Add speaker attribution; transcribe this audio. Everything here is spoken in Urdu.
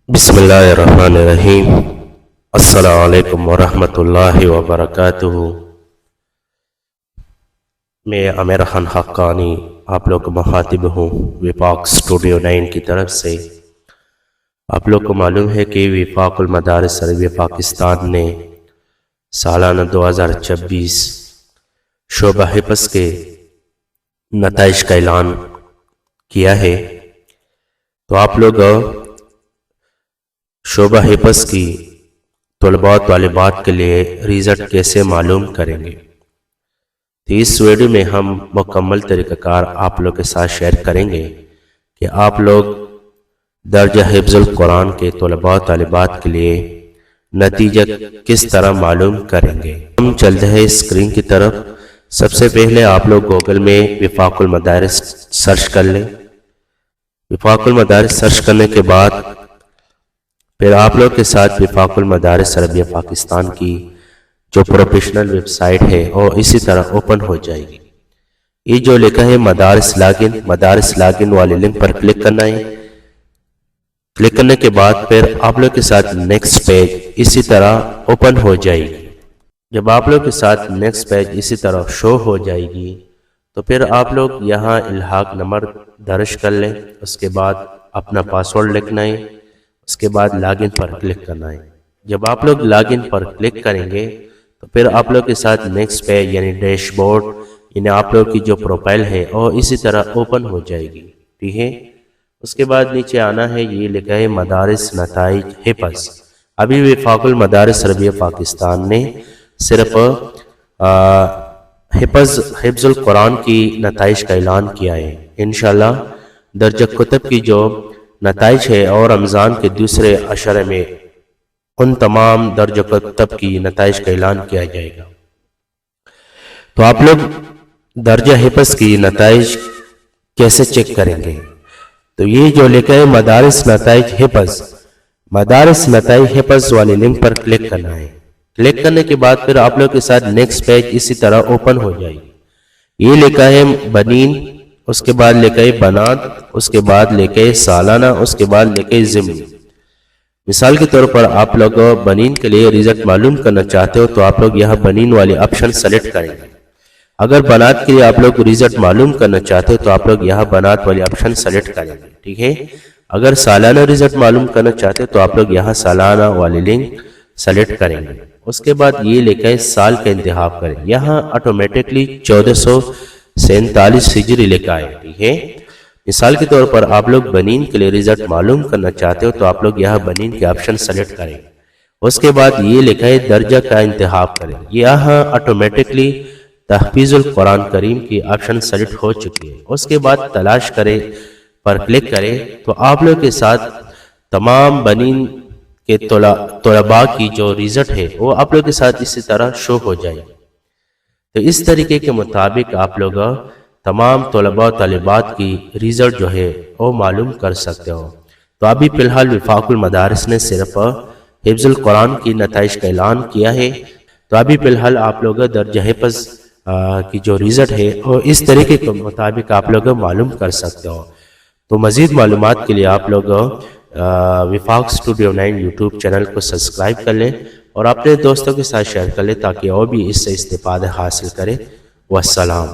Speaker 1: بسم اللہ الرحمن الرحیم۔ السلام علیکم ورحمۃ اللہ وبرکاتہ۔ میں عامر خان حقانی آپ لوگ کو مخاطب ہوں وفاق اسٹوڈیو 9 کی طرف سے۔ آپ لوگ کو معلوم ہے کہ وفاق المدارس عربیہ پاکستان نے سالانہ 2026 شعبہ حفظ کے نتائج کا اعلان کیا ہے، تو آپ لوگ شعبہ حفظ کی طلباء و طالبات کے لیے رزلٹ کیسے معلوم کریں گے، تو اس ویڈیو میں ہم مکمل طریقہ کار آپ لوگ کے ساتھ شیئر کریں گے کہ آپ لوگ درجہ حفظ القرآن کے طلباء و طالبات کے لیے نتیجہ کس طرح معلوم کریں گے۔ ہم چلتے ہیں اسکرین کی طرف۔ سب سے پہلے آپ لوگ گوگل میں وفاق المدارس سرچ کر لیں۔ وفاق المدارس سرچ کرنے کے بعد پھر آپ لوگ کے ساتھ وفاق المدارس عربیہ پاکستان کی جو پروفیشنل ویب سائٹ ہے وہ اسی طرح اوپن ہو جائے گی۔ یہ جو لکھا ہے مدارس لاگن والے لنک پر کلک کرنا ہے۔ کلک کرنے کے بعد پھر آپ لوگ کے ساتھ نیکسٹ پیج اسی طرح اوپن ہو جائے گی۔ جب آپ لوگ کے ساتھ نیکسٹ پیج اسی طرح شو ہو جائے گی تو پھر آپ لوگ یہاں الحاق نمبر درج کر لیں، اس کے بعد اپنا پاسورڈ لکھنا ہے، اس کے بعد لاگ ان پر کلک کرنا ہے۔ جب آپ لوگ لاگ ان پر کلک کریں گے تو پھر آپ لوگ کے ساتھ نیکسٹ پیج یعنی ڈیش بورڈ یعنی آپ لوگ کی جو پروفائل ہے وہ اسی طرح اوپن ہو جائے گی، ٹھیک ہے۔ اس کے بعد نیچے آنا ہے، یہ لکھا ہے مدارس نتائج حفظ۔ ابھی وفاق المدارس عربیہ پاکستان نے صرف حفظ القرآن کی نتائج کا اعلان کیا ہے۔ انشاءاللہ درجہ کتب کی جو نتائج ہے اور رمضان کے دوسرے عشرے میں ان تمام درجہ کتب کی نتائج کا اعلان کیا جائے گا۔ تو آپ لوگ درجہ حفظ کی نتائج کیسے چیک کریں گے، تو یہ جو لکھا ہے مدارس نتائج حفظ والے لنک پر کلک کرنا ہے۔ کلک کرنے کے بعد پھر آپ لوگ کے ساتھ نیکسٹ پیج اسی طرح اوپن ہو جائے گی۔ یہ لکھا ہے بنین، اس کے بعد لکھا ہے بنات، اس کے بعد لکھا ہے سالانہ، اس کے بعد لکھا ہے ضمنی۔ مثال کے طور پر آپ لوگ بنین کے لیے رزلٹ معلوم کرنا چاہتے ہو تو آپ لوگ یہاں بنین والے آپشن سلیکٹ کریں گے۔ اگر بنات کے لیے آپ لوگ رزلٹ معلوم کرنا چاہتے ہو تو آپ لوگ یہاں بنات والے آپشن سلیکٹ کریں گے، ٹھیک ہے۔ اگر سالانہ رزلٹ معلوم کرنا چاہتے ہو تو آپ لوگ یہاں سالانہ والے لنک سلیکٹ کریں گے۔ اس کے بعد یہ لکھا ہے سال کا انتخاب کریں، یہاں آٹومیٹکلی 1447 ہجری لکھا ہے، ٹھیک ہے۔ مثال کے طور پر آپ لوگ بنین کے لیے رزلٹ معلوم کرنا چاہتے ہو تو آپ لوگ یہاں بنین کے آپشن سلیکٹ کریں۔ اس کے بعد یہ لکھا ہے درجہ کا انتخاب کریں، یہاں آٹومیٹکلی تحفیظ القرآن کریم کی آپشن سلیکٹ ہو چکی ہے۔ اس کے بعد تلاش کریں پر کلک کریں تو آپ لوگ کے ساتھ تمام بنین کے طلباء کی جو رزلٹ ہے وہ آپ لوگ کے ساتھ اسی طرح شو ہو جائے گی۔ تو اس طریقے کے مطابق آپ لوگ تمام طلباء و طالبات کی رزلٹ جو ہے وہ معلوم کر سکتے ہو۔ تو ابھی فی الحال وفاق المدارس نے صرف حفظ القرآن کی نتائج کا اعلان کیا ہے، تو ابھی فی الحال آپ لوگ درجہ حفظ کی جو رزلٹ ہے وہ اس طریقے کے مطابق آپ لوگ معلوم کر سکتے ہو۔ تو مزید معلومات کے لیے آپ لوگ وفاق اسٹوڈیو 9 یوٹیوب چینل کو سبسکرائب کر لیں اور اپنے دوستوں کے ساتھ شیئر کر لیں تاکہ وہ بھی اس سے استفادہ حاصل کریں۔ والسلام۔